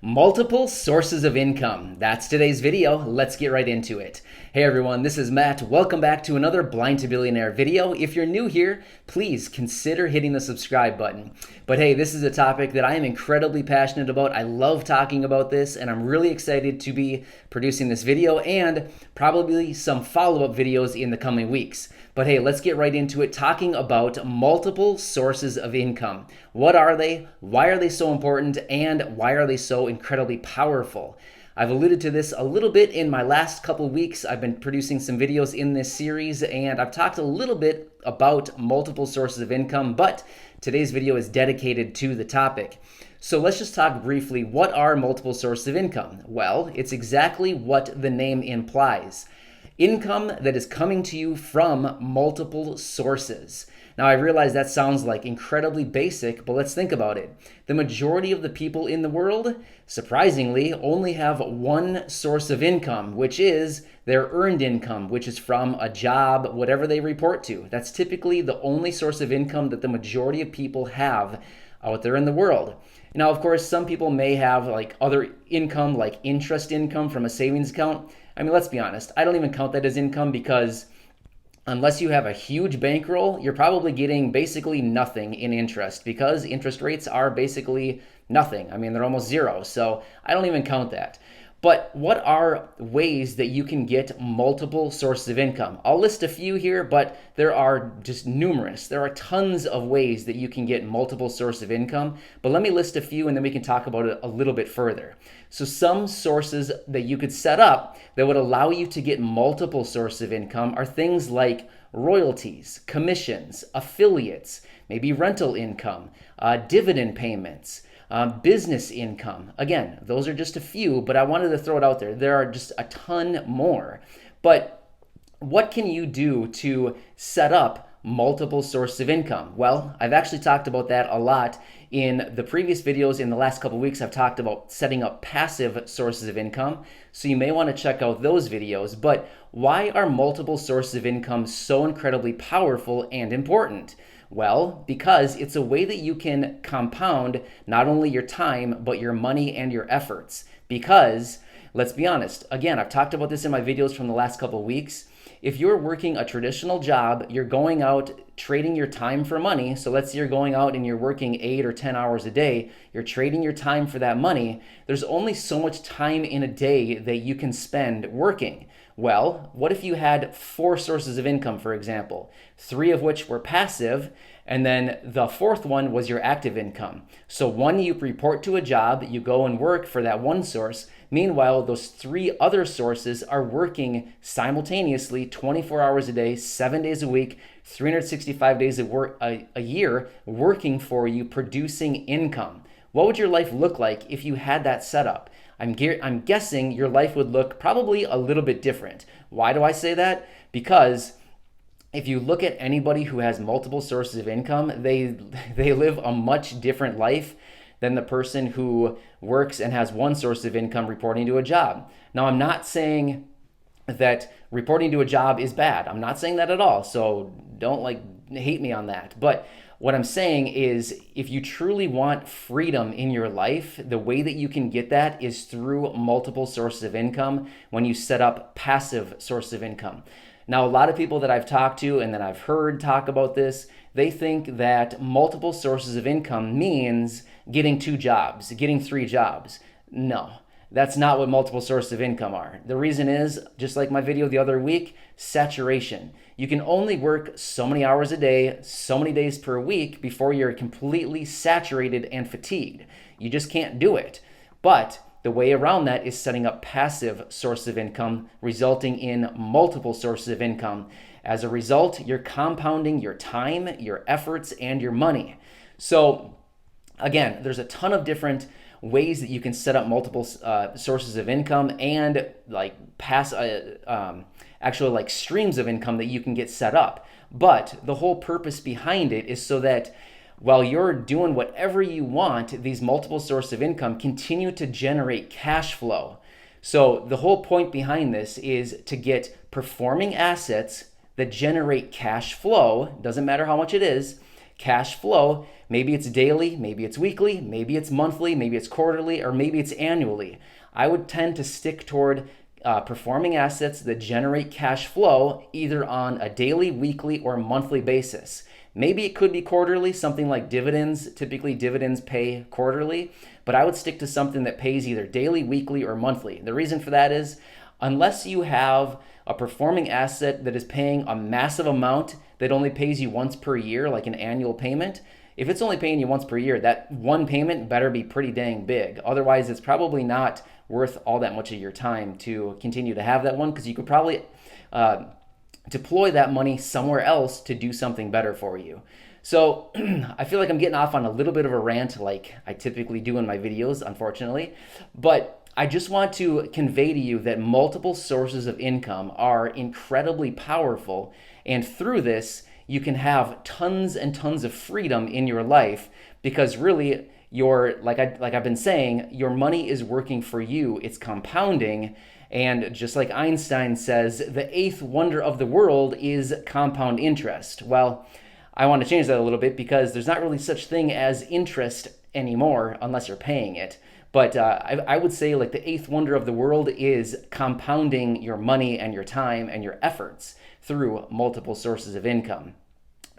Multiple sources of income. That's today's video. Let's get right into it. Hey everyone, this is Matt. Welcome back to another Blind to Billionaire video. If you're new here, please consider hitting the subscribe button. But hey, this is a topic that I am incredibly passionate about. I love talking about this, and I'm really excited to be producing this video and probably some follow-up videos in the coming weeks. But hey, let's get right into it, talking about multiple sources of income. What are they? Why are they so important? And why are they so incredibly powerful? I've alluded to this a little bit in my last couple weeks. I've been producing some videos in this series, and I've talked a little bit about multiple sources of income, but today's video is dedicated to the topic. So let's just talk briefly. What are multiple sources of income? Well, it's exactly what the name implies. Income that is coming to you from multiple sources. Now, I realize that sounds like incredibly basic, but let's think about it. The majority of the people in the world, surprisingly, only have one source of income, which is their earned income, which is from a job, whatever they report to. That's typically the only source of income that the majority of people have out there in the world. Now, of course, some people may have like other income, like interest income from a savings account. I mean, let's be honest, I don't even count that as income because unless you have a huge bankroll, you're probably getting basically nothing in interest because interest rates are basically nothing. I mean, they're almost zero, so I don't even count that. But what are ways that you can get multiple sources of income? I'll list a few here, but there are just numerous. There are tons of ways that you can get multiple sources of income, but let me list a few and then we can talk about it a little bit further. So some sources that you could set up that would allow you to get multiple sources of income are things like royalties, commissions, affiliates, maybe rental income, dividend payments, business income. Again, those are just a few, but I wanted to throw it out there. There are just a ton more. But what can you do to set up multiple sources of income? Well, I've actually talked about that a lot in the previous videos. In the last couple of weeks, I've talked about setting up passive sources of income. So you may want to check out those videos. But why are multiple sources of income so incredibly powerful and important? Well, because it's a way that you can compound not only your time, but your money and your efforts. Because, let's be honest, again, I've talked about this in my videos from the last couple of weeks. If you're working a traditional job, you're going out trading your time for money. So let's say you're going out and you're working 8 or 10 hours a day. You're trading your time for that money. There's only so much time in a day that you can spend working. Well, what if you had 4 sources of income, for example, 3 of which were passive, and then the 4th one was your active income? So one, you report to a job, you go and work for that one source. Meanwhile, those 3 other sources are working simultaneously 24 hours a day, 7 days a week, 365 days a year, working for you, producing income. What would your life look like if you had that set up? I'm guessing your life would look probably a little bit different. Why do I say that? Because if you look at anybody who has multiple sources of income, they live a much different life than the person who works and has one source of income reporting to a job. Now, I'm not saying that reporting to a job is bad. I'm not saying that at all. So don't hate me on that. But what I'm saying is if you truly want freedom in your life, the way that you can get that is through multiple sources of income when you set up passive sources of income. Now, a lot of people that I've talked to and that I've heard talk about this, they think that multiple sources of income means getting 2 jobs, getting 3 jobs. No. That's not what multiple sources of income are. The reason is, just like my video the other week, saturation. You can only work so many hours a day, so many days per week before you're completely saturated and fatigued. You just can't do it. But the way around that is setting up passive sources of income, resulting in multiple sources of income. As a result, you're compounding your time, your efforts, and your money. So again, there's a ton of different ways that you can set up multiple sources of income and actually streams of income that you can get set up. But the whole purpose behind it is so that while you're doing whatever you want, these multiple sources of income continue to generate cash flow. So the whole point behind this is to get performing assets that generate cash flow, doesn't matter how much it is, cash flow. Maybe it's daily, maybe it's weekly, maybe it's monthly, maybe it's quarterly, or maybe it's annually. I would tend to stick toward performing assets that generate cash flow either on a daily, weekly, or monthly basis. Maybe it could be quarterly, something like dividends. Typically, dividends pay quarterly, but I would stick to something that pays either daily, weekly, or monthly. The reason for that is unless you have a performing asset that is paying a massive amount that only pays you once per year, like an annual payment, if it's only paying you once per year, that one payment better be pretty dang big. Otherwise, it's probably not worth all that much of your time to continue to have that one, because you could probably deploy that money somewhere else to do something better for you. So I feel like I'm getting off on a little bit of a rant like I typically do in my videos, unfortunately. But I just want to convey to you that multiple sources of income are incredibly powerful. And through this, you can have tons and tons of freedom in your life, because really, like I've been saying, your money is working for you. It's compounding. And just like Einstein says, the eighth wonder of the world is compound interest. Well, I want to change that a little bit, because there's not really such thing as interest anymore unless you're paying it. But I would say like the eighth wonder of the world is compounding your money and your time and your efforts through multiple sources of income.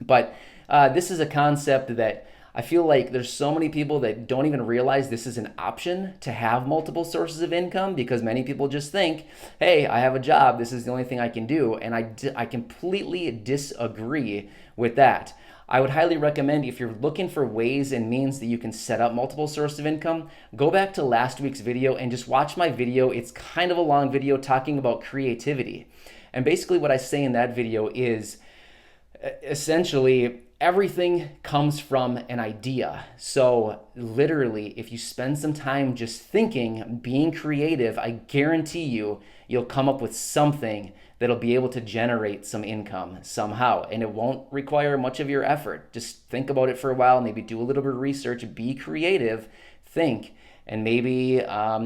But this is a concept that I feel like there's so many people that don't even realize this is an option to have multiple sources of income, because many people just think, hey, I have a job, this is the only thing I can do. And I completely disagree with that. I would highly recommend, if you're looking for ways and means that you can set up multiple sources of income, go back to last week's video and just watch my video. It's kind of a long video talking about creativity. And basically what I say in that video is essentially everything comes from an idea. So literally, if you spend some time just thinking, being creative, I guarantee you'll come up with something that'll be able to generate some income somehow. And it won't require much of your effort. Just think about it for a while, maybe do a little bit of research, be creative, think, and maybe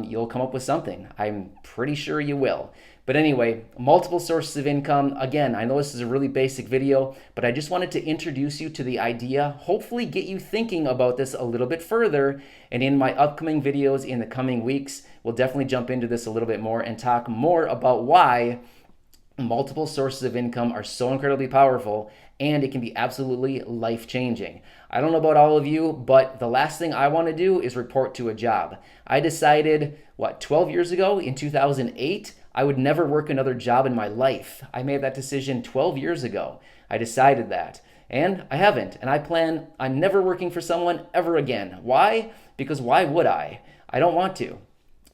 you'll come up with something. I'm pretty sure you will. But anyway, multiple sources of income. Again, I know this is a really basic video, but I just wanted to introduce you to the idea, hopefully get you thinking about this a little bit further. And in my upcoming videos in the coming weeks, we'll definitely jump into this a little bit more and talk more about why multiple sources of income are so incredibly powerful, and it can be absolutely life-changing. I don't know about all of you, but the last thing I want to do is report to a job. I decided, 12 years ago in 2008, I would never work another job in my life. I made that decision 12 years ago. I decided that, and I haven't. And I'm never working for someone ever again. Why? Because why would I? I don't want to.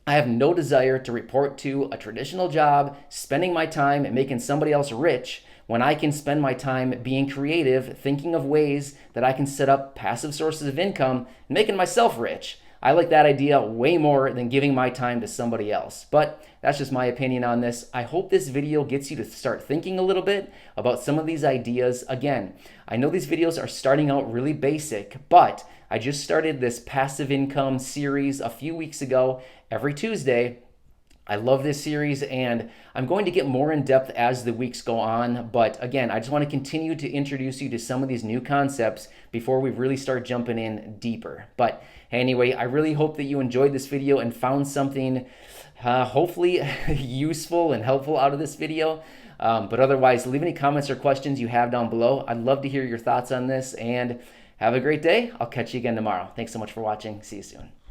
I have no desire to report to a traditional job, spending my time and making somebody else rich, when I can spend my time being creative, thinking of ways that I can set up passive sources of income and making myself rich. I like that idea way more than giving my time to somebody else. But that's just my opinion on this. I hope this video gets you to start thinking a little bit about some of these ideas. Again, I know these videos are starting out really basic, but I just started this passive income series a few weeks ago, every Tuesday. I love this series, and I'm going to get more in depth as the weeks go on. But again, I just want to continue to introduce you to some of these new concepts before we really start jumping in deeper. But anyway, I really hope that you enjoyed this video and found something hopefully useful and helpful out of this video. But otherwise, leave any comments or questions you have down below. I'd love to hear your thoughts on this, and have a great day. I'll catch you again tomorrow. Thanks so much for watching. See you soon.